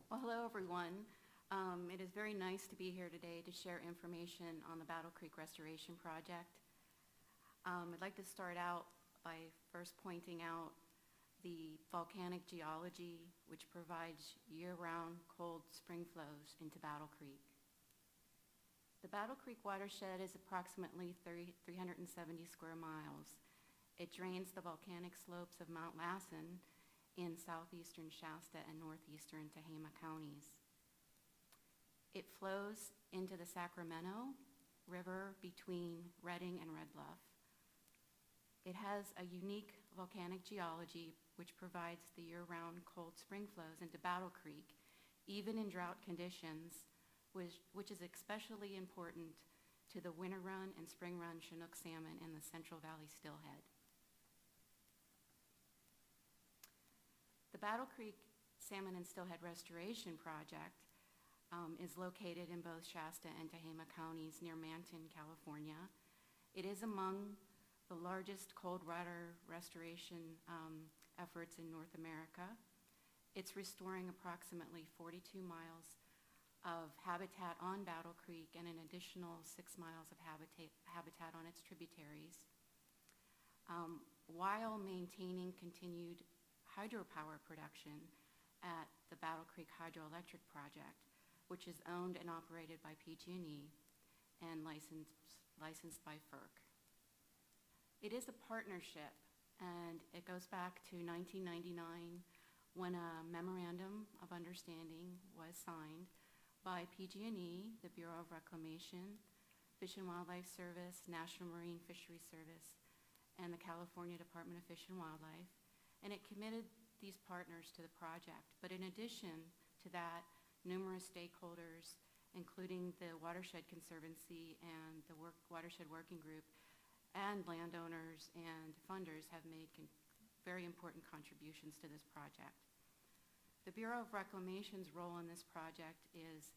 Well, hello everyone. It is very nice to be here today to share information on the Battle Creek Restoration Project. I'd like to start out by first pointing out the volcanic geology, which provides year-round cold spring flows into Battle Creek. The Battle Creek watershed is approximately 370 square miles. It drains the volcanic slopes of Mount Lassen in southeastern Shasta and northeastern Tehama counties. It flows into the Sacramento River between Redding and Red Bluff. It has a unique volcanic geology which provides the year-round cold spring flows into Battle Creek, even in drought conditions, which is especially important to the winter run and spring run Chinook salmon in the Central Valley Stillhead. The Battle Creek Salmon and Stillhead Restoration Project is located in both Shasta and Tehama counties near Manton, California. It is among the largest cold water restoration efforts in North America. It's restoring approximately 42 miles of habitat on Battle Creek and an additional 6 miles of habitat on its tributaries, while maintaining continued hydropower production at the Battle Creek Hydroelectric Project, which is owned and operated by PG&E and licensed by FERC. It is a partnership, and it goes back to 1999 when a memorandum of understanding was signed by PG&E, the Bureau of Reclamation, Fish and Wildlife Service, National Marine Fisheries Service, and the California Department of Fish and Wildlife. And it committed these partners to the project. But in addition to that, numerous stakeholders, including the Watershed Conservancy and the Watershed Working Group, and landowners and funders have made very important contributions to this project. The Bureau of Reclamation's role in this project is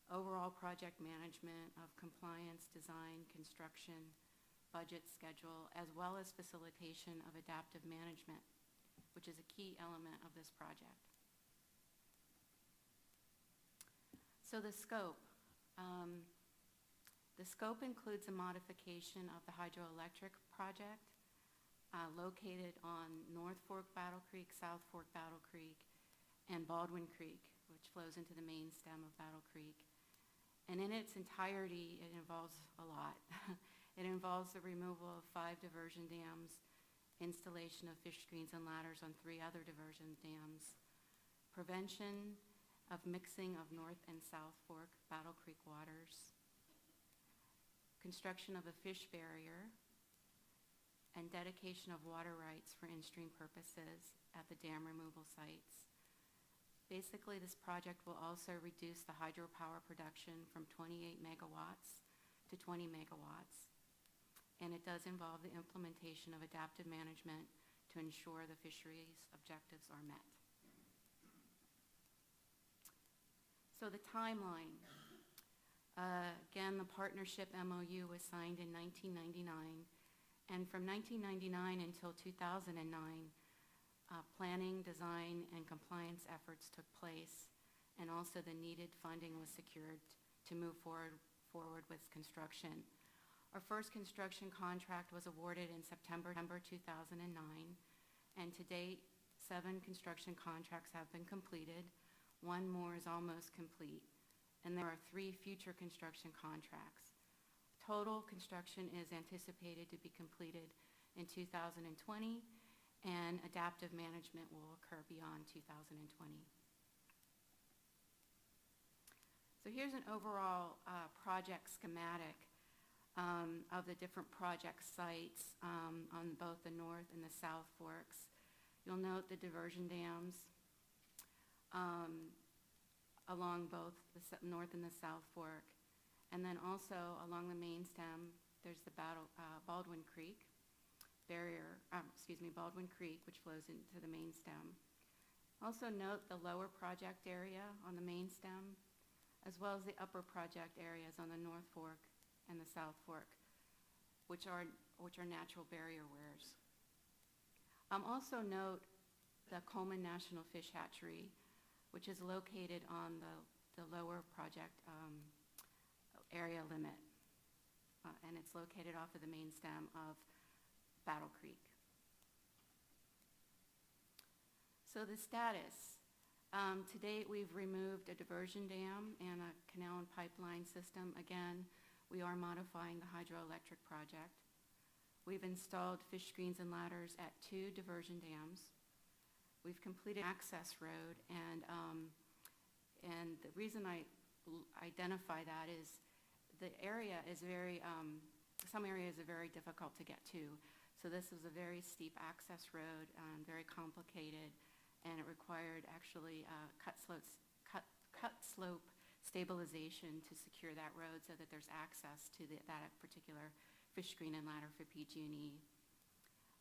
overall project management of compliance, design, construction, budget, schedule, as well as facilitation of adaptive management, which is a key element of this project. So the scope. The scope includes a modification of the hydroelectric project located on North Fork Battle Creek, South Fork Battle Creek, and Baldwin Creek, which flows into the main stem of Battle Creek. And in its entirety, it involves a lot. It involves the removal of 5 diversion dams, installation of fish screens and ladders on 3 other diversion dams, prevention of mixing of North and South Fork Battle Creek waters, construction of a fish barrier, and dedication of water rights for in-stream purposes at the dam removal sites. Basically, this project will also reduce the hydropower production from 28 megawatts to 20 megawatts. And it does involve the implementation of adaptive management to ensure the fisheries objectives are met. So the timeline. Again, the partnership MOU was signed in 1999, and from 1999 until 2009, planning, design, and compliance efforts took place, and also the needed funding was secured to move forward with construction. Our first construction contract was awarded in September 2009, and to date, 7 construction contracts have been completed. 1 more is almost complete, and there are 3 future construction contracts. Total construction is anticipated to be completed in 2020, and adaptive management will occur beyond 2020. So here's an overall project schematic of the different project sites on both the North and the South Forks. You'll note the diversion dams along both the North and the South Fork. And then also along the main stem, there's the Baldwin Creek Baldwin Creek, which flows into the main stem. Also note the lower project area on the main stem, as well as the upper project areas on the North Fork and the South Fork, which are natural barrier weirs. Also note the Coleman National Fish Hatchery, which is located on the lower project area limit. And it's located off of the main stem of Battle Creek. So the status. To date, we've removed a diversion dam and a canal and pipeline system. Again, we are modifying the hydroelectric project. We've installed fish screens and ladders at 2 diversion dams. We've completed access road, and the reason I identify that is the area is very, some areas are very difficult to get to. So this was a very steep access road, very complicated, and it required actually cut slope stabilization to secure that road so that there's access to that particular fish screen and ladder for PG&E.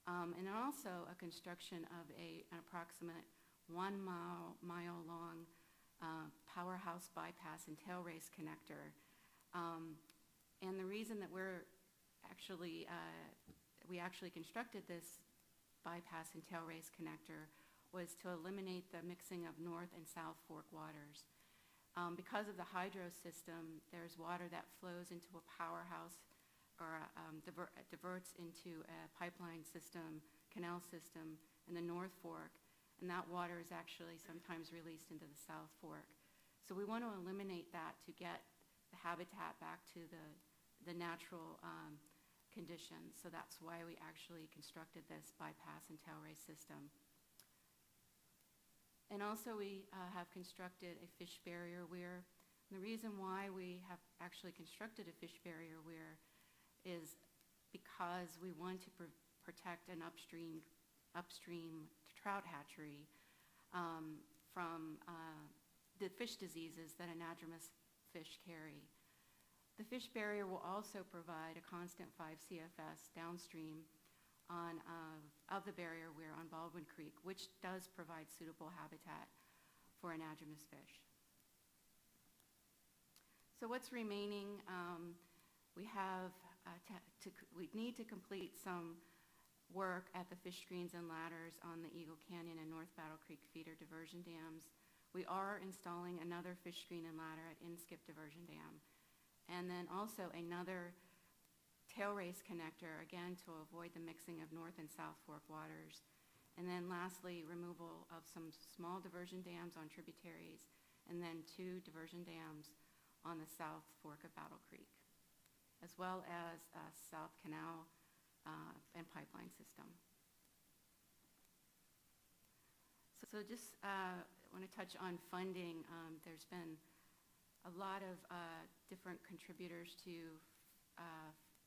And also a construction of an approximate 1 mile long powerhouse bypass and tail race connector. And the reason that we actually constructed this bypass and tail race connector was to eliminate the mixing of North and South Fork waters. Because of the hydro system, there's water that flows into a powerhouse or diverts into a pipeline system, canal system in the North Fork, and that water is actually sometimes released into the South Fork. So we want to eliminate that to get the habitat back to the natural conditions. So that's why we actually constructed this bypass and tail race system. And also we have constructed a fish barrier weir. And the reason why we have actually constructed a fish barrier weir is because we want to protect an upstream trout hatchery from the fish diseases that anadromous fish carry. The fish barrier will also provide a constant 5 CFS downstream of the barrier weir on Baldwin Creek, which does provide suitable habitat for anadromous fish. So what's remaining? We need to complete some work at the fish screens and ladders on the Eagle Canyon and North Battle Creek feeder diversion dams. We are installing another fish screen and ladder at Inskip Diversion Dam. And then also another tail race connector, again to avoid the mixing of North and South Fork waters. And then lastly, removal of some small diversion dams on tributaries, and then 2 diversion dams on the South Fork of Battle Creek, as well as a South Canal and pipeline system. So just want to touch on funding. There's been a lot of different contributors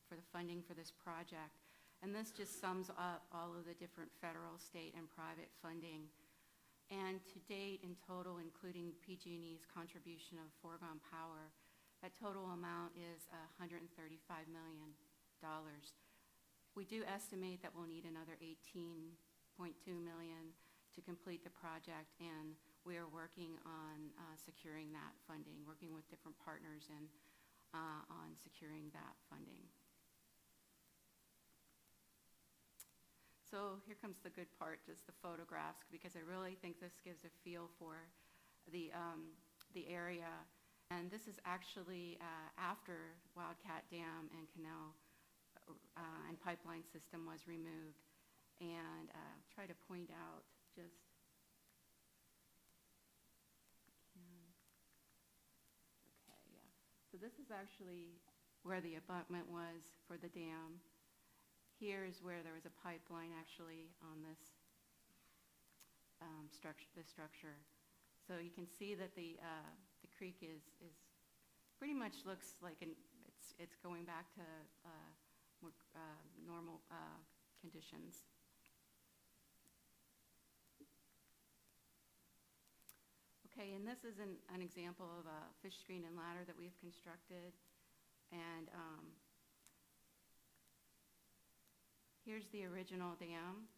for the funding for this project. And this just sums up all of the different federal, state, and private funding. And to date, in total, including PG&E's contribution of foregone power, that total amount is $135 million. We do estimate that we'll need another $18.2 million to complete the project, and we are working on securing that funding, working with different partners and on securing that funding. So here comes the good part, just the photographs, because I really think this gives a feel for the area. And this is actually after Wildcat Dam and canal and pipeline system was removed. And try to point out just, okay, yeah. So this is actually where the abutment was for the dam. Here's where there was a pipeline actually on this structure. So you can see that the creek is pretty much looks like it's going back to more normal conditions. Okay, and this is an example of a fish screen and ladder that we've constructed, and here's the original dam.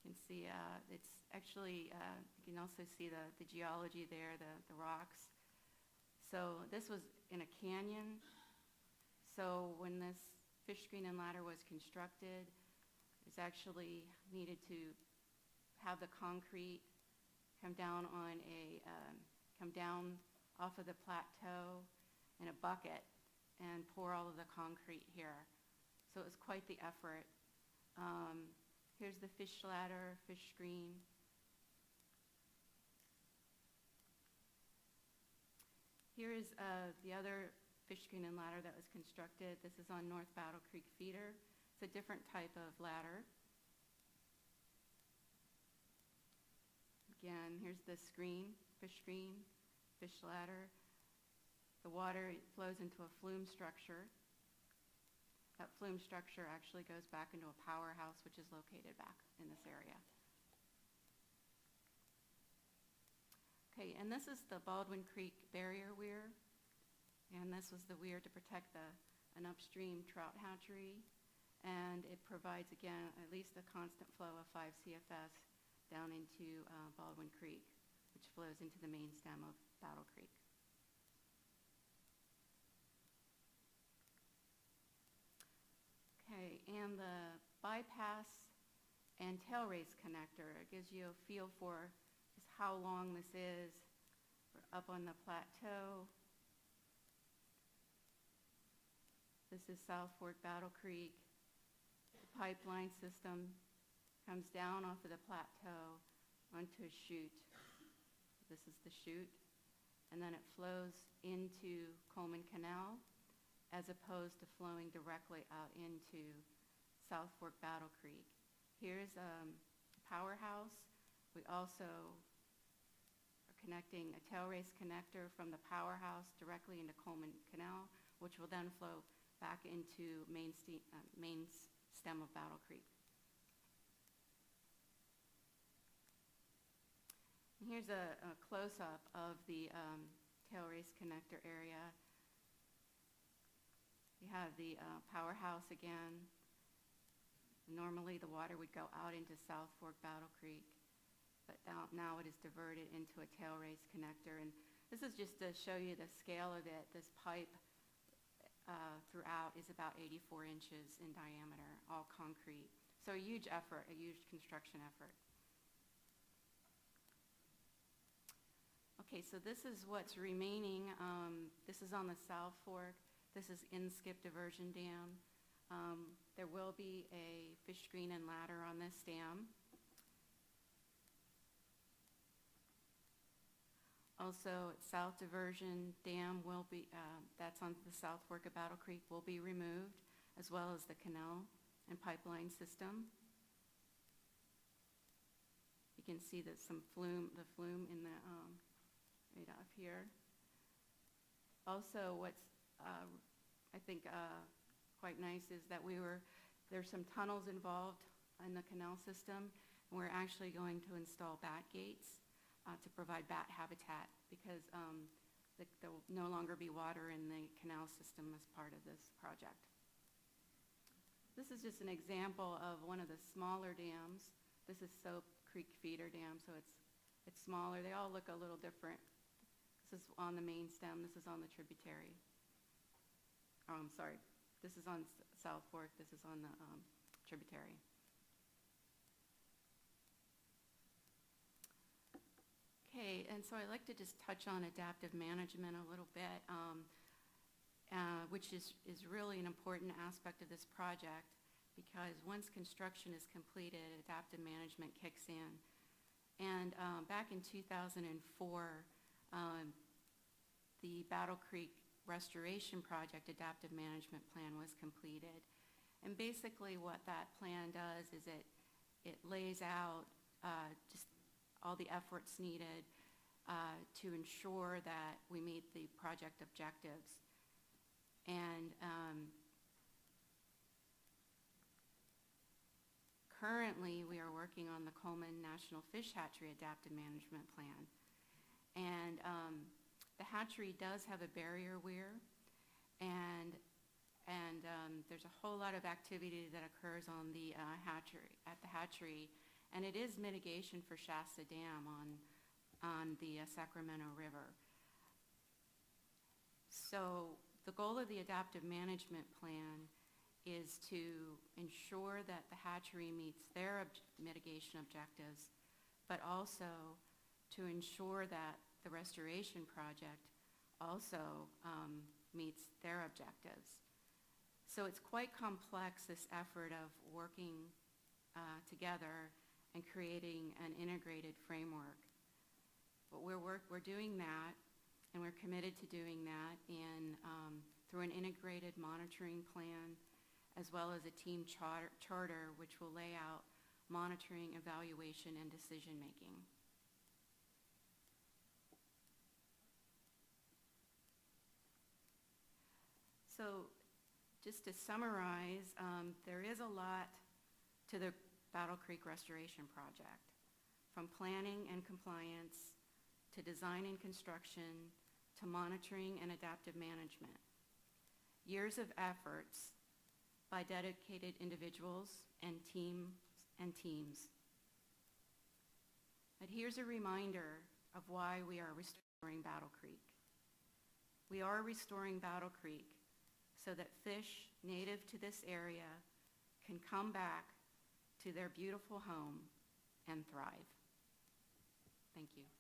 You can see it's actually, you can also see the geology there, the rocks. So this was in a canyon. So when this fish screen and ladder was constructed, it's actually needed to have the concrete come down off of the plateau in a bucket and pour all of the concrete here. So it was quite the effort. Here's the fish ladder, fish screen. Here is the other fish screen and ladder that was constructed. This is on North Battle Creek feeder. It's a different type of ladder. Again, here's the screen, fish ladder. The water flows into a flume structure. That flume structure actually goes back into a powerhouse, which is located back in this area. Okay, and this is the Baldwin Creek barrier weir, and this was the weir to protect an upstream trout hatchery, and it provides, again, at least a constant flow of 5 CFS down into Baldwin Creek, which flows into the main stem of Battle Creek. Okay, and the bypass and tail race connector, it gives you a feel for just how long this is. We're up on the plateau. This is South Fork Battle Creek. The pipeline system comes down off of the plateau onto a chute. This is the chute. And then it flows into Coleman Canal as opposed to flowing directly out into South Fork Battle Creek. Here's a powerhouse. We also are connecting a tail race connector from the powerhouse directly into Coleman Canal, which will then flow back into main stem of Battle Creek. And here's a close-up of the tail race connector area. You have the powerhouse again. Normally the water would go out into South Fork Battle Creek, but now it is diverted into a tail race connector. And this is just to show you the scale of it. This pipe throughout is about 84 inches in diameter, all concrete. So a huge effort, a huge construction effort. Okay, so this is what's remaining. This is on the South Fork. This is in-skip diversion dam. There will be a fish screen and ladder on this dam. Also, South Diversion Dam will be, that's on the South Fork of Battle Creek, will be removed, as well as the canal and pipeline system. You can see that the flume in the, right off here. Also, what's, I think, quite nice is that there's some tunnels involved in the canal system, and we're actually going to install bat gates to provide bat habitat, because there will no longer be water in the canal system as part of this project. This is just an example of one of the smaller dams. This is Soap Creek Feeder Dam, so it's smaller. They all look a little different. This is on the main stem. This is on the tributary. Oh, I'm sorry. This is on South Fork. This is on the tributary. Okay, and so I'd like to just touch on adaptive management a little bit, which is really an important aspect of this project, because once construction is completed, adaptive management kicks in. And back in 2004, the Battle Creek Restoration Project Adaptive Management Plan was completed. And basically what that plan does is it lays out just all the efforts needed to ensure that we meet the project objectives. And currently we are working on the Coleman National Fish Hatchery Adaptive Management Plan. And the hatchery does have a barrier weir, and there's a whole lot of activity that occurs on the hatchery, and it is mitigation for Shasta Dam on the Sacramento River. So the goal of the adaptive management plan is to ensure that the hatchery meets their mitigation objectives, but also to ensure that the restoration project also meets their objectives. So it's quite complex, this effort of working together and creating an integrated framework. But we're doing that, and we're committed to doing that through an integrated monitoring plan, as well as a team charter, which will lay out monitoring, evaluation, and decision-making. So just to summarize, there is a lot to the Battle Creek Restoration Project, from planning and compliance to design and construction to monitoring and adaptive management. Years of efforts by dedicated individuals and teams. But here's a reminder of why we are restoring Battle Creek. We are restoring Battle Creek so that fish native to this area can come back to their beautiful home and thrive. Thank you.